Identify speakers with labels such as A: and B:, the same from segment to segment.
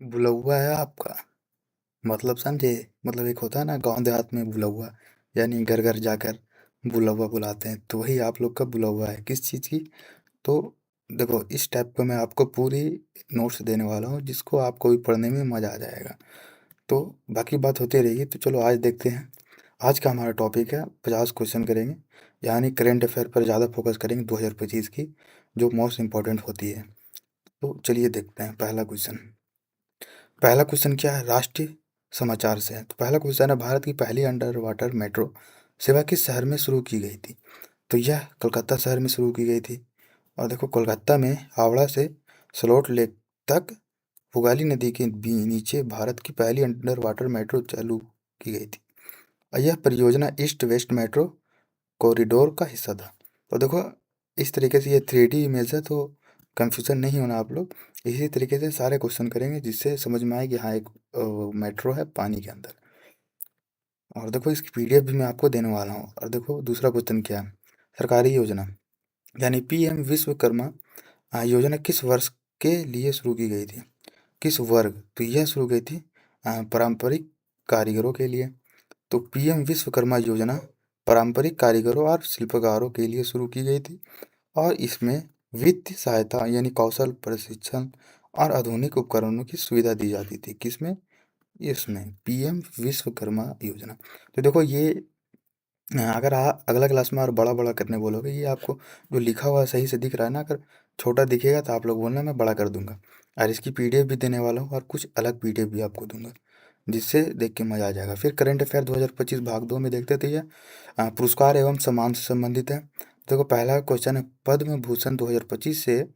A: बुलौवा है आपका। मतलब समझे? मतलब एक होता है ना गांव देहात में बुलौवा, यानी घर घर जाकर बुलौवा बुलाते हैं, तो वही आप लोग का बुलौवा है किस चीज़ की। तो देखो, इस टाइप का मैं आपको पूरी नोट्स देने वाला हूँ जिसको आपको भी पढ़ने में मज़ा आ जाएगा। तो बाकी बात होती रहेगी, तो चलो आज देखते हैं। आज का हमारा टॉपिक है 50 क्वेश्चन करेंगे, यानी करेंट अफेयर पर ज़्यादा फोकस करेंगे 2025 की, जो मोस्ट इम्पोर्टेंट होती है। तो चलिए देखते हैं पहला क्वेश्चन क्या है, राष्ट्रीय समाचार से है। तो पहला क्वेश्चन है, भारत की पहली अंडर वाटर मेट्रो सेवा किस शहर में शुरू की गई थी। तो यह कोलकाता शहर में शुरू की गई थी। और देखो, कोलकाता में हावड़ा से सलोट लेक तक भोगाली नदी के नीचे भारत की पहली अंडर वाटर मेट्रो चालू की गई थी। और यह परियोजना ईस्ट वेस्ट मेट्रो कॉरिडोर का हिस्सा था। तो देखो, इस तरीके से ये 3D इमेज है, तो कंफ्यूजन नहीं होना आप लोग। इसी तरीके से सारे क्वेश्चन करेंगे जिससे समझ में आए कि हाँ, एक मेट्रो है पानी के अंदर। और देखो, इसकी पीडीएफ भी मैं आपको देने वाला हूँ। और देखो, दूसरा क्वेश्चन क्या है, सरकारी योजना यानी पीएम विश्वकर्मा योजना किस वर्ष के लिए शुरू की गई थी, किस वर्ग। तो यह शुरू की थी पारंपरिक कारीगरों के लिए। तो पीएम विश्वकर्मा योजना पारंपरिक कारीगरों और शिल्पकारों के लिए शुरू की गई थी। और इसमें वित्तीय सहायता यानी कौशल प्रशिक्षण और आधुनिक उपकरणों की सुविधा दी जाती थी। किसमें? इसमें पीएम विश्वकर्मा योजना। तो देखो, ये अगर आप अगला क्लास में और बड़ा बड़ा करने बोलोगे, ये आपको जो लिखा हुआ सही से दिख रहा है ना, अगर छोटा दिखेगा तो आप लोग बोलना, मैं बड़ा कर दूंगा। और इसकी पीडीएफ भी देने वाला हूँ, और कुछ अलग पीडीएफ भी आपको दूंगा जिससे देख के मजा आ जाएगा। फिर करंट अफेयर 2025 भाग 2 में देखते थे ये पुरस्कार एवं सम्मान से संबंधित है। देखो, पहला क्वेश्चन है, पद्म भूषण 2025 से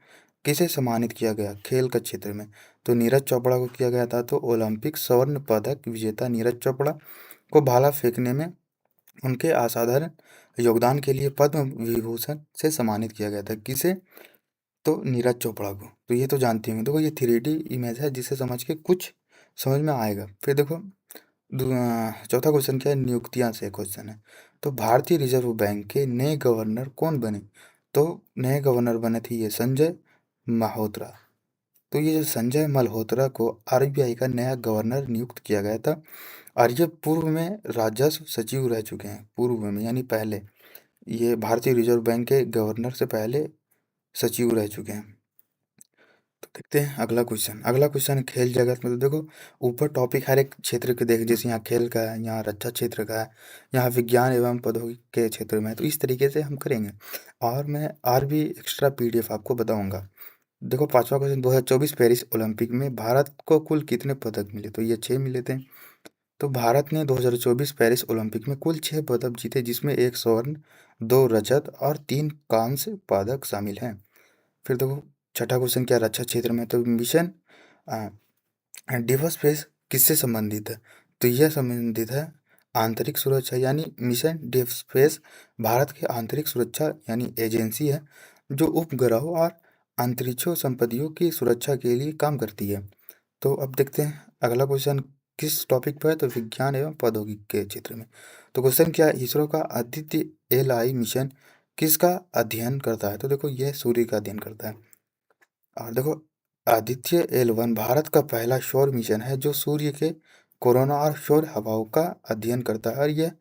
A: किसे सम्मानित किया गया खेल का क्षेत्र में। तो नीरज चोपड़ा को किया गया था। तो ओलंपिक स्वर्ण पदक विजेता नीरज चोपड़ा को भाला फेंकने में उनके असाधारण योगदान के लिए पद्म विभूषण से सम्मानित किया गया था। किसे? तो नीरज चोपड़ा को। तो ये तो जानते होंगे। देखो, ये 3D इमेज है जिसे समझ के कुछ समझ में आएगा। फिर देखो, चौथा क्वेश्चन क्या है, नियुक्तियां से क्वेश्चन है। तो भारतीय रिजर्व बैंक के नए गवर्नर कौन बने। तो नए गवर्नर बने थे ये संजय मल्होत्रा। तो ये जो संजय मल्होत्रा को आरबीआई का नया गवर्नर नियुक्त किया गया था। और ये पूर्व में राजस्व सचिव रह चुके हैं, पूर्व में यानी पहले। ये भारतीय रिजर्व बैंक के गवर्नर से पहले सचिव रह चुके हैं। तो देखते हैं अगला क्वेश्चन है खेल जगत में। तो देखो, ऊपर टॉपिक हर एक क्षेत्र के देख, जैसे यहाँ खेल का है, यहाँ रक्षा क्षेत्र का है, यहाँ विज्ञान एवं प्रौद्योगिकी के क्षेत्र में है। तो इस तरीके से हम करेंगे। और मैं और भी एक्स्ट्रा पीडीएफ आपको बताऊंगा। देखो, पांचवा क्वेश्चन, 2024 पेरिस ओलंपिक में भारत को कुल कितने पदक मिले। तो ये 6 मिले थे। तो भारत ने 2024 पेरिस ओलंपिक में कुल 6 पदक जीते, जिसमें 1 स्वर्ण, 2 रजत और 3 कांस्य पदक शामिल हैं। फिर देखो, छठा क्वेश्चन क्या, रक्षा क्षेत्र में। तो मिशन डिफेंस स्पेस किससे संबंधित है। तो यह संबंधित है आंतरिक सुरक्षा, यानी मिशन डिफेंस स्पेस भारत की आंतरिक सुरक्षा यानी एजेंसी है, जो उपग्रहों और अंतरिक्षों संपत्तियों की सुरक्षा के लिए काम करती है। तो अब देखते हैं अगला क्वेश्चन किस टॉपिक पर है। तो विज्ञान एवं प्रौद्योगिकी के क्षेत्र में। तो क्वेश्चन क्या है, इसरो का आदित्य एल मिशन किसका अध्ययन करता है। तो देखो, यह सूर्य का अध्ययन करता है। और देखो, आदित्य L1 भारत का पहला सौर मिशन है जो सूर्य के कोरोना और सौर हवाओं का अध्ययन करता है। और यह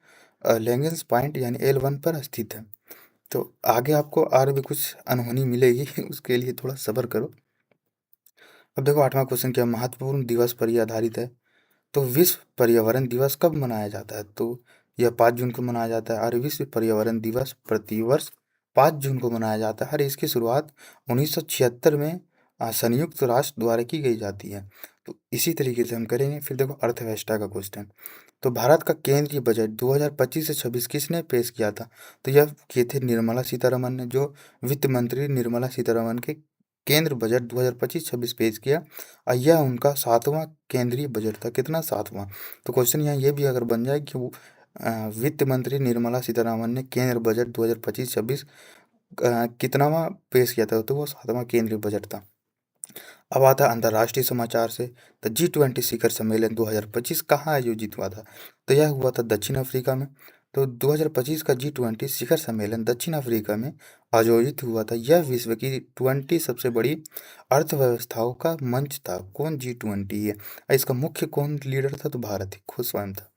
A: लैंगिस पॉइंट यानी L1 पर स्थित है। तो आगे आपको और भी कुछ अनहोनी मिलेगी उसके लिए थोड़ा सब्र करो। अब देखो, आठवां क्वेश्चन क्या, महत्वपूर्ण दिवस पर यह आधारित है। तो विश्व पर्यावरण दिवस कब मनाया जाता है। तो यह 5 जून को मनाया जाता है। और विश्व पर्यावरण दिवस प्रतिवर्ष 5 जून को मनाया जाता है। और इसकी शुरुआत 1976 में संयुक्त राष्ट्र द्वारा की गई जाती है। तो इसी तरीके से हम करेंगे। फिर देखो, अर्थव्यवस्था का क्वेश्चन। तो भारत का केंद्रीय बजट 2025 से 26 किसने पेश किया था। तो यह किए थे निर्मला सीतारमन ने, जो वित्त मंत्री निर्मला सीतारमन के केंद्र बजट 2025-26 पेश किया। और यह उनका 7वां केंद्रीय बजट था। कितना? 7वां। तो क्वेश्चन यहाँ ये भी अगर बन जाए कि वो वित्त मंत्री निर्मला सीतारामन ने केंद्र बजट 2025-26 कितनावां पेश किया था। तो वो 7वां केंद्रीय बजट था। अब आता है अंतर्राष्ट्रीय समाचार से। तो G20 शिखर सम्मेलन 2025 कहाँ आयोजित हुआ था। तो यह हुआ था दक्षिण अफ्रीका में। तो 2025 का G20 शिखर सम्मेलन दक्षिण अफ्रीका में आयोजित हुआ था। यह विश्व की 20 सबसे बड़ी अर्थव्यवस्थाओं का मंच था। कौन G20 है? इसका मुख्य कौन लीडर था? तो भारत ही खुद स्वयं था।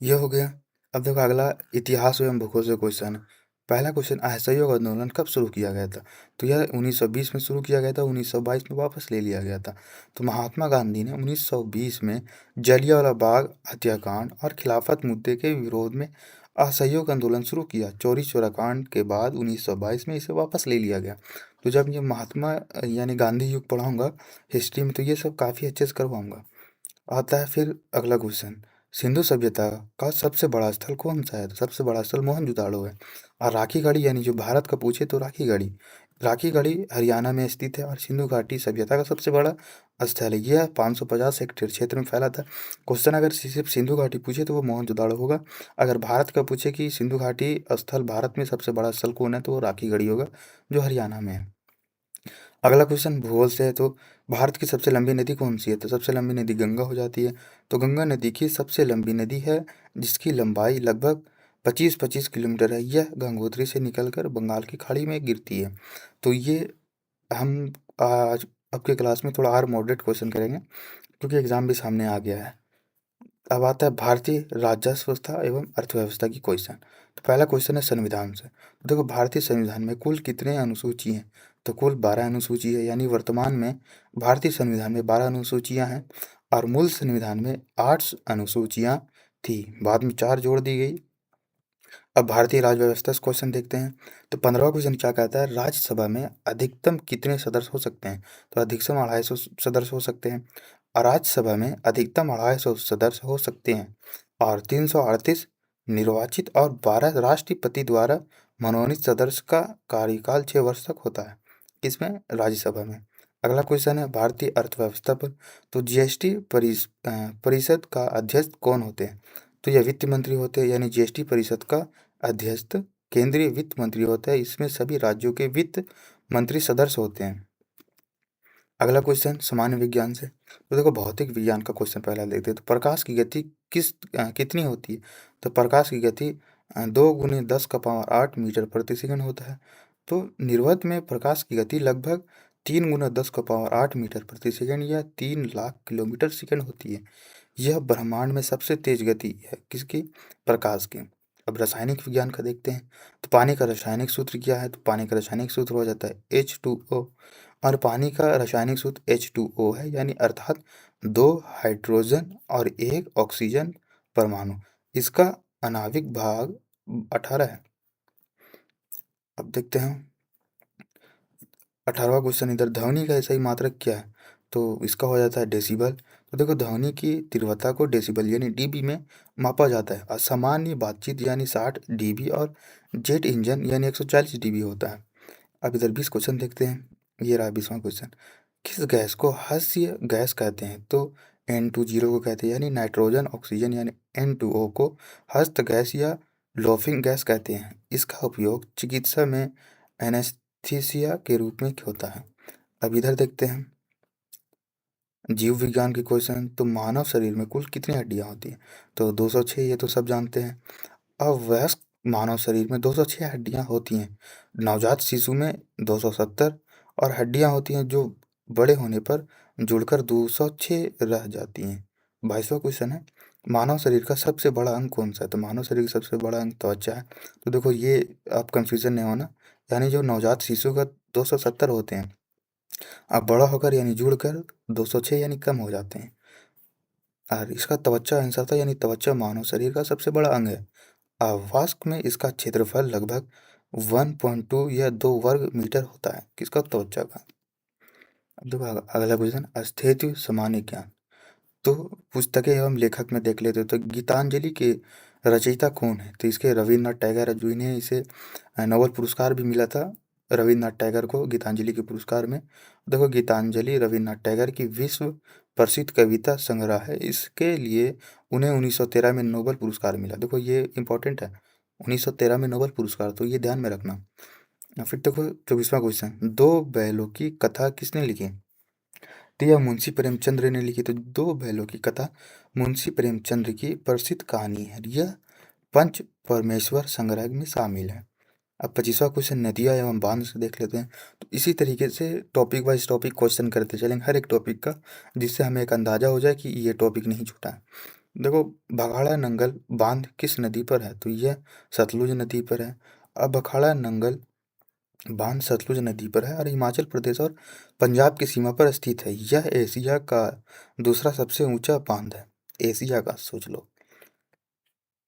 A: ये हो गया। अब देखो अगला इतिहास एवं भूगोल से क्वेश्चन है। पहला क्वेश्चन, असहयोग आंदोलन कब शुरू किया गया था? तो यह 1920 में शुरू किया गया था, 1922 में वापस ले लिया गया था। तो महात्मा गांधी ने 1920 में जलियांवाला बाग हत्याकांड और खिलाफत मुद्दे के विरोध में असहयोग आंदोलन शुरू किया। चौरी चौरा कांड के बाद 1922 में इसे वापस ले लिया गया। तो जब ये महात्मा यानी गांधी युग पढ़ाऊंगा हिस्ट्री में, तो ये सब काफ़ी अच्छे से करवाऊंगा। आता है फिर अगला क्वेश्चन, सिंधु सभ्यता का सबसे बड़ा स्थल कौन सा है? तो सबसे बड़ा स्थल मोहनजोदाड़ो है। और राखी गढ़ी यानी जो भारत का पूछे तो राखी गढ़ी हरियाणा में स्थित है और सिंधु घाटी सभ्यता का सबसे बड़ा स्थल है। यह 550 हेक्टेयर क्षेत्र में फैला था। क्वेश्चन अगर सिर्फ सिंधु घाटी पूछे तो वो मोहनजोदाड़ो होगा। अगर भारत का पूछे कि सिंधु घाटी स्थल भारत में सबसे बड़ा स्थल कौन है, तो वो राखी गढ़ी होगा जो हरियाणा में है। अगला क्वेश्चन भूगोल से है। तो भारत की सबसे लंबी नदी कौन सी है? तो सबसे लंबी नदी गंगा हो जाती है। तो गंगा नदी की सबसे लंबी नदी है जिसकी लंबाई लगभग 25-25 किलोमीटर है। यह गंगोत्री से निकलकर बंगाल की खाड़ी में गिरती है। तो ये हम आज आपके क्लास में थोड़ा और मॉडरेट क्वेश्चन करेंगे क्योंकि एग्जाम भी सामने आ गया है। अब आता है भारतीय राजस्व व्यवस्था एवं अर्थव्यवस्था की क्वेश्चन। तो पहला क्वेश्चन है संविधान से। तो देखो भारतीय संविधान में कुल कितने अनुसूची हैं? तो कुल 12 अनुसूची है। यानी वर्तमान में भारतीय संविधान में 12 अनुसूचियां हैं और मूल संविधान में 8 अनुसूचियां थी, बाद में 4 जोड़ दी गई। अब भारतीय राज्य व्यवस्था से क्वेश्चन देखते हैं। तो 15वां क्वेश्चन क्या कहता है, राज्यसभा में अधिकतम कितने सदस्य हो सकते हैं? तो अधिकतम 250 सदस्य हो सकते हैं। और राज्यसभा में अधिकतम 250 सदस्य हो सकते हैं और 338 निर्वाचित और 12 राष्ट्रपति द्वारा मनोनीत सदस्य का कार्यकाल 6 वर्ष तक होता है। इसमें राज्यसभा में। अगला क्वेश्चन है भारतीय अर्थव्यवस्था पर। तो जीएसटी परिषद का अध्यक्ष कौन होते हैं? तो यह वित्त मंत्री होते हैं। यानी जीएसटी परिषद का अध्यक्ष केंद्रीय वित्त मंत्री होता है। इसमें सभी राज्यों के वित्त मंत्री सदस्य होते हैं। अगला क्वेश्चन सामान्य विज्ञान से। तो देखो भौतिक विज्ञान का क्वेश्चन पहला देखते हैं। तो प्रकाश की गति कितनी होती है? तो प्रकाश की गति 2 × 10⁸ मीटर प्रति सेकंड होता है। तो निर्वात में प्रकाश की गति लगभग 3 × 10⁸ मीटर प्रति सेकंड या 3 लाख किलोमीटर सेकंड होती है। यह ब्रह्मांड में सबसे तेज गति है किसकी? प्रकाश की। अब रासायनिक विज्ञान का देखते हैं। तो पानी का रासायनिक सूत्र क्या है? तो पानी का रासायनिक सूत्र हो जाता है H2O। और पानी का रासायनिक सूत्र H2O है, यानी अर्थात 2 हाइड्रोजन और 1 ऑक्सीजन परमाणु। इसका आणविक भाग 18 है। अब देखते हैं 18वां क्वेश्चन इधर, ध्वनि का सही मात्रक क्या है? तो इसका हो जाता है डेसिबल। तो देखो ध्वनि की तीव्रता को डेसिबल यानी डीबी में मापा जाता है। असामान्य बातचीत यानी 60 डीबी और जेट इंजन यानी 140 डीबी होता है। अब इधर 20 क्वेश्चन देखते हैं। ये रहा 20वां क्वेश्चन, किस गैस को हस्य गैस कहते हैं? तो N20 को कहते हैं। यानी नाइट्रोजन ऑक्सीजन यानी N2O को हस्त गैस या लोफिंग गैस कहते हैं। इसका उपयोग चिकित्सा में एनेस्थीसिया के रूप में होता है। अब इधर देखते हैं जीव विज्ञान के क्वेश्चन। तो मानव शरीर में कुल कितनी हड्डियां होती हैं? तो 206, ये तो सब जानते हैं। अब वयस्क मानव शरीर में 206 हड्डियां होती हैं। नवजात शिशु में 270 और हड्डियां होती हैं जो बड़े होने पर जुड़कर 206 रह जाती हैं। 22वां क्वेश्चन है, मानव शरीर का सबसे बड़ा अंग कौन सा है? तो मानव शरीर का सबसे बड़ा अंग त्वचा है। तो देखो ये आप कंफ्यूजन नहीं होना, यानी जो नवजात शिशु का 270 होते हैं, अब बड़ा होकर यानी जुड़कर 206 यानी कम हो जाते हैं। और इसका त्वचा आंसर था, यानी त्वचा मानव शरीर का सबसे बड़ा अंग है। वास्क में इसका क्षेत्रफल लगभग 1.2 या 2 वर्ग मीटर होता है। किसका? त्वचा का। अब देखो अगला क्वेश्चन, अस्तित्व सामान्य ज्ञान। तो पुस्तकें एवं लेखक में देख लेते हो तो गीतांजलि के रचयिता कौन है? तो इसके रविन्द्रनाथ टैगोर, जो इन्हें इसे नोबेल पुरस्कार भी मिला था रविन्द्रनाथ टैगोर को गीतांजलि के पुरस्कार में। देखो गीतांजलि रविन्द्रनाथ टैगोर की विश्व प्रसिद्ध कविता संग्रह है। इसके लिए उन्हें 1913 में नोबेल पुरस्कार मिला। देखो ये इंपॉर्टेंट है, 1913 में नोबेल पुरस्कार, तो ये ध्यान में रखना। फिर देखो 24वां क्वेश्चन, दो बैलों की कथा किसने लिखी? तो यह मुंशी प्रेमचंद्र ने लिखी। तो दो बैलों की कथा मुंशी प्रेमचंद्र की प्रसिद्ध कहानी है। यह पंच परमेश्वर संग्रह में शामिल है। अब 25वां क्वेश्चन नदियाँ एवं बांध से देख लेते हैं। तो इसी तरीके से टॉपिक वाइज टॉपिक क्वेश्चन करते चलेंगे हर एक टॉपिक का, जिससे हमें एक अंदाजा हो जाए कि ये टॉपिक नहीं छूटा है। देखो, बघाड़ा नंगल बांध किस नदी पर है? तो यह सतलुज नदी पर है। अब बघाड़ा नंगल बांध सतलुज नदी पर है और हिमाचल प्रदेश और पंजाब की सीमा पर स्थित है। यह एशिया का दूसरा सबसे ऊंचा बांध है, एशिया का, सोच लो।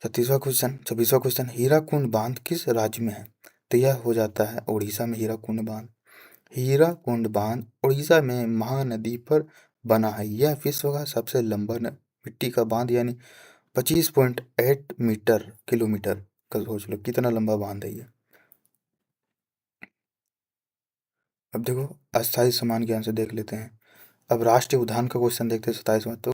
A: 26वां क्वेश्चन हीराकुंड बांध किस राज्य में है? तो यह हो जाता है उड़ीसा में हीराकुंड बांध। हीराकुंड बांध उड़ीसा में महानदी पर बना है। यह विश्व का सबसे लंबा मिट्टी का बांध, यानी 25.8 मीटर किलोमीटर का, सोच लो कितना लंबा बांध है ये। अब देखो, अस्थायी समान ज्ञान से देख लेते हैं। अब राष्ट्रीय उद्यान का क्वेश्चन देखते हैं 27वां। तो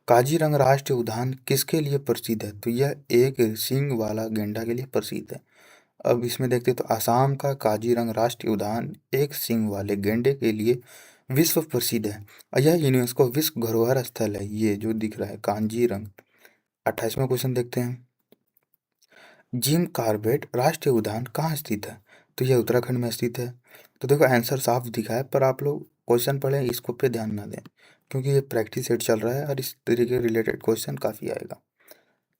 A: काजीरंगा राष्ट्रीय उद्यान किसके लिए प्रसिद्ध है? तो यह एक सींग वाला गेंडा के लिए प्रसिद्ध है। अब इसमें देखते हैं तो असम का काजीरंगा राष्ट्रीय उद्यान एक सींग वाले गेंडे के लिए विश्व प्रसिद्ध है और यह यूनेस्को विश्व धरोहर स्थल है। ये जो दिख रहा है कांजीरंग। 28वां क्वेश्चन देखते हैं। जिम कॉर्बेट राष्ट्रीय उद्यान कहाँ स्थित है? तो यह उत्तराखंड में स्थित है। तो देखो, आंसर साफ दिखा है, पर आप लोग क्वेश्चन पढ़ें, इसको पे ध्यान ना दें, क्योंकि ये प्रैक्टिस सेट चल रहा है और इस तरीके रिलेटेड क्वेश्चन काफ़ी आएगा।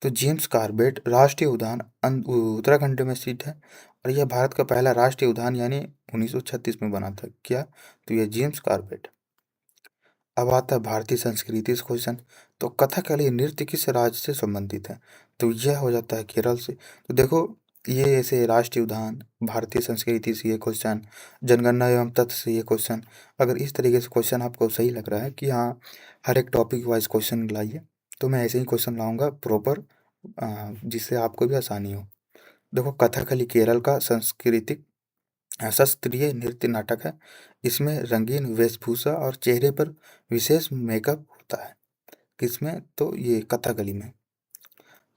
A: तो जेम्स कॉर्बेट राष्ट्रीय उद्यान उत्तराखंड में स्थित है और यह भारत का पहला राष्ट्रीय उद्यान यानी 1936 में बना था। क्या? तो यह जेम्स कॉर्बेट। अब आता है भारतीय संस्कृति से क्वेश्चन। तो कथकली नृत्य किस राज्य से संबंधित है? तो यह हो जाता है केरल से। तो देखो, ये ऐसे राष्ट्रीय उद्यान, भारतीय संस्कृति से ये क्वेश्चन, जनगणना एवं तथ्य से ये क्वेश्चन, अगर इस तरीके से क्वेश्चन आपको सही लग रहा है कि हाँ हर एक टॉपिक वाइज क्वेश्चन लाइए, तो मैं ऐसे ही क्वेश्चन लाऊंगा प्रॉपर, जिससे आपको भी आसानी हो। देखो, कथकली केरल का सांस्कृतिक शास्त्रीय नृत्य नाटक है। इसमें रंगीन वेशभूषा और चेहरे पर विशेष मेकअप होता है। किसमें? तो ये कथकली में।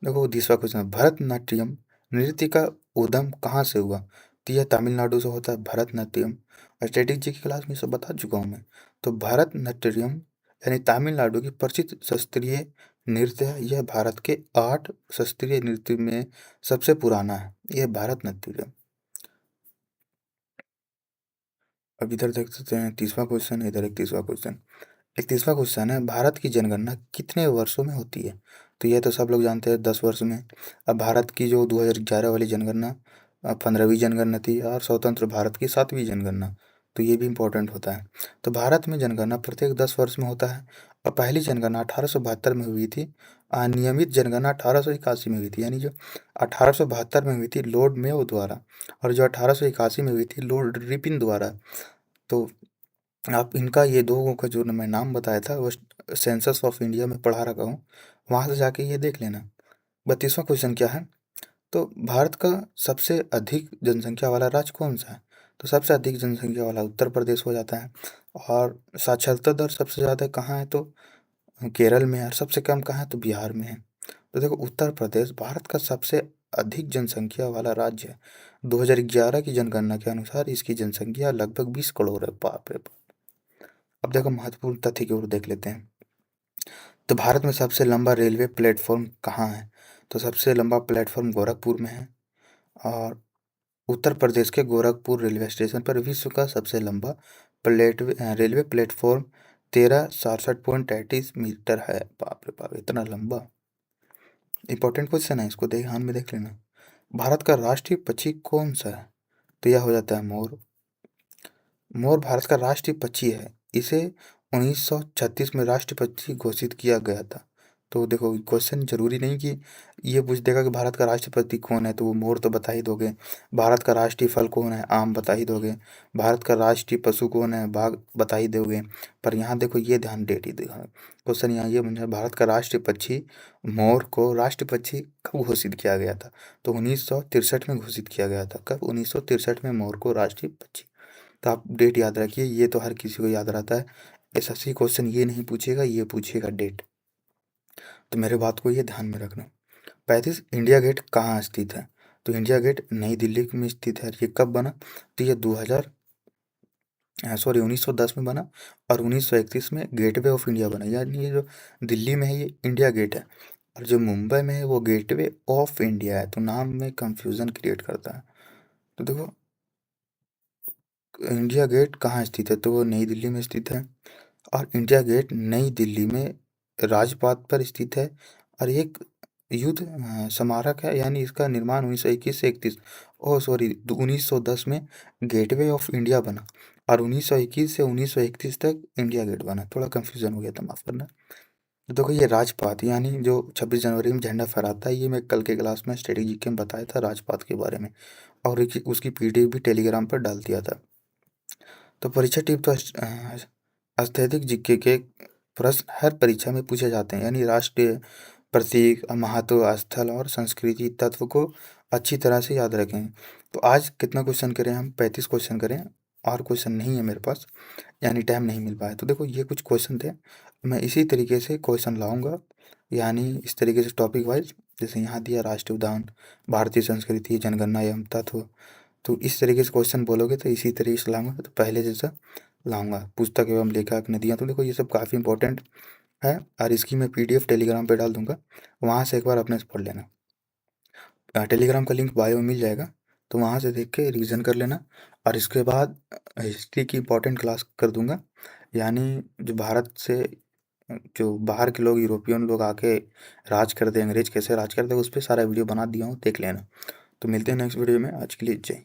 A: देखो, 20वां क्वेश्चन, भरतनाट्यम नृत्य का उद्गम कहाँ से हुआ? तो यह तमिलनाडु से होता है भरतनाट्यम। स्टैटिक की क्लास में सब बता चुका हूँ मैं। तो भरतनाट्यम यानी तमिलनाडु की प्रसिद्ध शास्त्रीय नृत्य है। यह भारत के 8 शास्त्रीय नृत्य में सबसे पुराना है, यह भरतनाट्यम। अब इधर देख सकते हैं 30वां क्वेश्चन, इधर 31वां क्वेश्चन। 31वां क्वेश्चन है, भारत की जनगणना कितने वर्षों में होती है? तो यह तो सब लोग जानते हैं, 10 वर्ष में। अब भारत की जो 2011 वाली जनगणना 15वीं जनगणना थी और स्वतंत्र भारत की 7वीं जनगणना, तो ये भी इम्पोर्टेंट होता है। तो भारत में जनगणना प्रत्येक 10 वर्ष में होता है और पहली जनगणना 1872 में हुई थी। नियमित जनगणना 1881 में हुई थी, यानी जो 1872 में हुई थी लॉर्ड मेयो द्वारा, और जो 1881 में हुई थी लॉर्ड रिपिन द्वारा। तो आप इनका, ये दो का जो मैं नाम बताया था वो सेंसस ऑफ इंडिया में पढ़ा रखा हूँ, वहाँ से जाके ये देख लेना। 32वां क्वेश्चन क्या है? तो भारत का सबसे अधिक जनसंख्या वाला राज्य कौन सा है? तो सबसे अधिक जनसंख्या वाला उत्तर प्रदेश हो जाता है। और साक्षरता दर सबसे ज़्यादा कहाँ है? तो केरल में है। और सबसे कम कहाँ है? तो बिहार में है। तो देखो, उत्तर प्रदेश भारत का सबसे अधिक जनसंख्या वाला राज्य है। 2011 की जनगणना के अनुसार इसकी जनसंख्या लगभग 20 करोड़ है। बाप रे बाप। अब देखो, महत्वपूर्ण तथ्य की ओर देख लेते हैं। तो भारत में सबसे लंबा रेलवे प्लेटफॉर्म कहाँ है? तो सबसे लंबा प्लेटफॉर्म गोरखपुर में है। और उत्तर प्रदेश के गोरखपुर रेलवे स्टेशन पर विश्व का सबसे लंबा रेलवे प्लेटफॉर्म 1367.33 मीटर है। बाप रे बाप, इतना लंबा। इंपॉर्टेंट क्वेश्चन है, इसको ध्यान में देख लेना। भारत का राष्ट्रीय पक्षी कौन सा है? तो यह हो जाता है मोर। मोर भारत का राष्ट्रीय पक्षी है। इसे 1936 में राष्ट्रीय पक्षी घोषित किया गया था। तो देखो, क्वेश्चन जरूरी नहीं कि ये पूछ देगा कि भारत का राष्ट्रीय पक्षी कौन है, तो वो मोर तो बता ही दोगे। भारत का राष्ट्रीय फल कौन है? आम बता ही दोगे। भारत का राष्ट्रीय पशु कौन है? बाघ बता ही दोगे। पर यहाँ देखो, ये ध्यान डेट ही देखा क्वेश्चन, यहाँ ये बन भारत का राष्ट्रीय पक्षी मोर को राष्ट्रीय पक्षी कब घोषित किया गया था? तो 1963 में घोषित किया गया था। कब? 1963 में मोर को राष्ट्रीय पक्षी। तो आप डेट याद रखिए, ये तो हर किसी को याद रहता है। एसएससी क्वेश्चन ये नहीं पूछेगा, ये पूछेगा डेट। तो मेरे बात को ये ध्यान में रखना। 35, इंडिया गेट कहाँ स्थित है? तो इंडिया गेट नई दिल्ली में स्थित है। ये कब बना? तो ये 1910 में बना और 1931 में गेटवे ऑफ इंडिया बना। यानी ये जो दिल्ली में है ये इंडिया गेट है। और जो मुंबई में है वो गेटवे ऑफ इंडिया है, तो नाम में कंफ्यूजन क्रिएट करता है। तो देखो, इंडिया गेट कहाँ स्थित है, तो वो नई दिल्ली में स्थित है। और इंडिया गेट नई दिल्ली में राजपाथ पर स्थित है। और एक युद्ध स्मारक है, यानी इसका निर्माण 1921 से 31, ओह सॉरी, 1910 में गेटवे ऑफ इंडिया बना। और 1921 से 1931 तक इंडिया गेट बना। थोड़ा कंफ्यूजन हो गया था, माफ करना। तो देखो, ये राजपाथ यानी जो 26 जनवरी में झंडा फहराता है, ये मैं कल के क्लास में स्ट्रेटेजी के में बताया था राजपाथ के बारे में। और उसकी पीडीएफ भी टेलीग्राम पर डाल दिया था। तो परीक्षा टिप तो अत्यधिक जीके के प्रश्न हर परीक्षा में पूछे जाते हैं, यानी राष्ट्रीय प्रतीक, महत्व, स्थल और संस्कृति तत्व को अच्छी तरह से याद रखें। तो आज कितना क्वेश्चन करें हम, 35 क्वेश्चन करें। और क्वेश्चन नहीं है मेरे पास, यानी टाइम नहीं मिल पाया। तो देखो, ये कुछ क्वेश्चन थे, मैं इसी तरीके से क्वेश्चन लाऊंगा, यानी इस तरीके से टॉपिक वाइज। जैसे यहाँ दिया राष्ट्रीय उद्यान, भारतीय संस्कृति, जनगणना एवं तत्व। तो इस तरीके से क्वेश्चन बोलोगे तो इसी तरीके से लाऊंगा, तो पहले जैसा लाऊंगा। पुस्तक एवं लेखक, नदियाँ, तो देखो ये सब काफ़ी इंपॉर्टेंट है। और इसकी मैं पीडीएफ टेलीग्राम पे डाल दूंगा, वहाँ से एक बार अपने से पढ़ लेना। टेलीग्राम का लिंक बायो में मिल जाएगा, तो वहाँ से देख के रिवीजन कर लेना। और इसके बाद हिस्ट्री की इंपॉर्टेंट क्लास कर दूंगा, यानी जो भारत से जो बाहर के लोग, यूरोपियन लोग आके राज करते, अंग्रेज कैसे राज करते, उस पर सारा वीडियो बना दिया हूँ, देख लेना। तो मिलते हैं नेक्स्ट वीडियो में, आज के लिए जय।